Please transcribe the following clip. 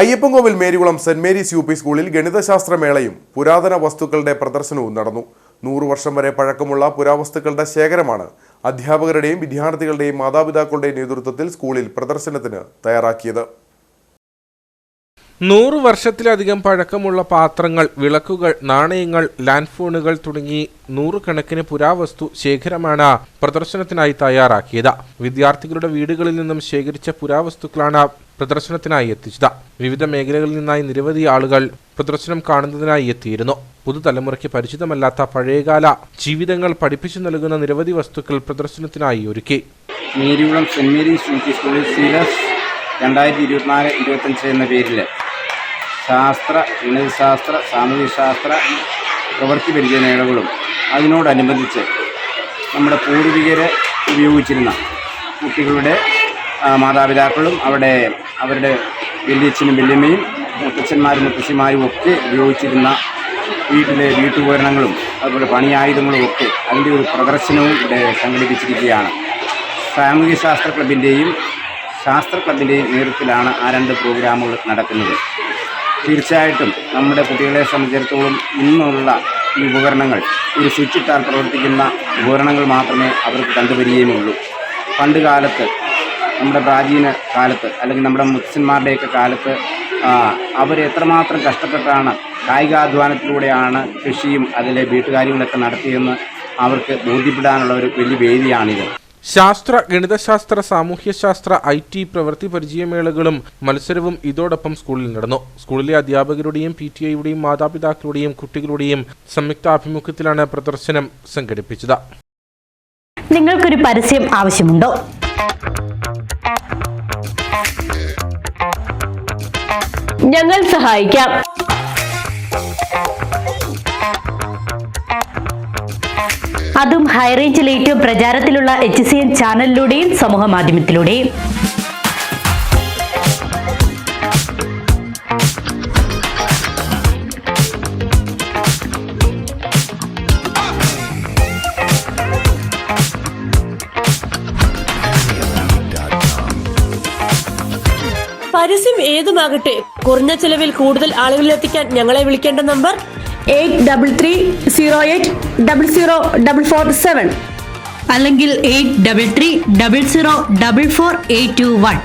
Ayyappancoil Marykulam Saint Mary's U P സ്കൂളിൽ ഗണിതശാസ്ത്രമേളയും പുരാതന വസ്തുക്കളുടെ പ്രദർശനവും നടന്നു. 100 വർഷം വരെ പഴക്കമുള്ള പുരാവസ്തുക്കളുടെ ശേഖരമാണ് അധ്യാപകരുടെയും വിദ്യാർത്ഥികളുടെയും മാതാപിതാക്കളുടെയും നേതൃത്വത്തിൽ സ്കൂളിൽ പ്രദർശനത്തിന് തയ്യാറാക്കിയത്. 100 വർഷത്തിലധികം പഴക്കമുള്ള പാത്രങ്ങൾ, വിളക്കുകൾ, നാണയങ്ങൾ, ലാൻഡ് ഫോണുകൾ തുടങ്ങി 100 കണക്കിന് പുരാവസ്തു ശേഖരമാണ് പ്രദർശനത്തിനായി തയ്യാറാക്കിയത്. വിദ്യാർത്ഥികളുടെ വീടുകളിൽ നിന്നും ശേഖരിച്ച പുരാവസ്തുക്കളാണ് പ്രദർശനത്തിനായി എത്തിച്ചത്. വിവിധ മേഖലകളിൽ നിന്നായി നിരവധി ആളുകൾ പ്രദർശനം കാണുന്നതിനായി എത്തിയിരുന്നു. പുതുതലമുറയ്ക്ക് പരിചിതമല്ലാത്ത പഴയകാല ജീവിതങ്ങൾ പഠിപ്പിച്ചു നൽകുന്ന നിരവധി വസ്തുക്കൾ പ്രദർശനത്തിനായി ഒരുക്കി. Marykulam Saint Mary's U P സ്കൂളിൽ സീലസ് 2024-25 എന്ന പേരിൽ ശാസ്ത്ര, ഗണിതശാസ്ത്ര, സാമൂഹ്യശാസ്ത്ര പ്രവൃത്തി പരിചയമേളകളും അതിനോടനുബന്ധിച്ച് നമ്മുടെ പൂർവികരെ ഉപയോഗിച്ചിരുന്ന കുട്ടികളുടെ മാതാപിതാക്കളും അവരുടെ വലിയച്ഛനും വല്യമ്മയും മുത്തച്ഛന്മാരും മുത്തശ്ശിമാരും ഒക്കെ ഉപയോഗിച്ചിരുന്ന വീട്ടിലെ വീട്ടുപകരണങ്ങളും അതുപോലെ പണിയായുധങ്ങളും ഒക്കെ അതിൻ്റെ ഒരു പ്രദർശനവും ഇവിടെ സംഘടിപ്പിച്ചിരിക്കുകയാണ്. സാമൂഹ്യശാസ്ത്ര ക്ലബിൻ്റെയും ശാസ്ത്ര ക്ലബിൻ്റെയും നേതൃത്വത്തിലാണ് ആ 2 പ്രോഗ്രാമുകൾ നടക്കുന്നത്. തീർച്ചയായിട്ടും നമ്മുടെ കുട്ടികളെ സംബന്ധിച്ചിടത്തോളം ഇന്നുള്ള ഈ ഉപകരണങ്ങൾ ഒരു സ്വിച്ചിട്ടാൽ പ്രവർത്തിക്കുന്ന ഉപകരണങ്ങൾ മാത്രമേ അവർക്ക് കണ്ടുവരികയുമുള്ളൂ. പണ്ട് കാലത്ത്, നമ്മുടെ പ്രാചീന കാലത്ത് അല്ലെങ്കിൽ നമ്മുടെ മുത്തച്ഛന്മാരുടെയൊക്കെ കാലത്ത് അവരെത്രമാത്രം കഷ്ടപ്പെട്ടാണ് കായികാധ്വാനത്തിലൂടെയാണ് കൃഷിയും അതിലെ വീട്ടുകാര്യങ്ങളൊക്കെ നടത്തിയെന്ന് അവർക്ക് ബോധ്യപ്പെടാനുള്ള ഒരു വലിയ വേദിയാണിത്. ശാസ്ത്ര, ഗണിതശാസ്ത്ര, സാമൂഹ്യശാസ്ത്ര, IT പ്രവൃത്തി പരിചയമേളകളും മത്സരവും ഇതോടൊപ്പം സ്കൂളിൽ നടന്നു. സ്കൂളിലെ അധ്യാപകരുടെയും PTA-യുടെയും മാതാപിതാക്കളുടെയും കുട്ടികളുടെയും സംയുക്താഭിമുഖ്യത്തിലാണ് പ്രദർശനം സംഘടിപ്പിച്ചത്. നിങ്ങൾക്കൊരു പരസ്യം ആവശ്യമുണ്ടോ? ഞങ്ങൾ സഹായിക്കാം. അതും ഹൈറേഞ്ചിൽ ഏറ്റവും പ്രചാരത്തിലുള്ള HCN ചാനലിലൂടെയും സമൂഹ മാധ്യമത്തിലൂടെയും. പരസ്യം ഏതുമാകട്ടെ, കുറഞ്ഞ ചെലവിൽ കൂടുതൽ ആളുകളിലെത്തിക്കാൻ ഞങ്ങളെ വിളിക്കേണ്ട നമ്പർ 8330804447 അല്ലെങ്കിൽ 8330044821.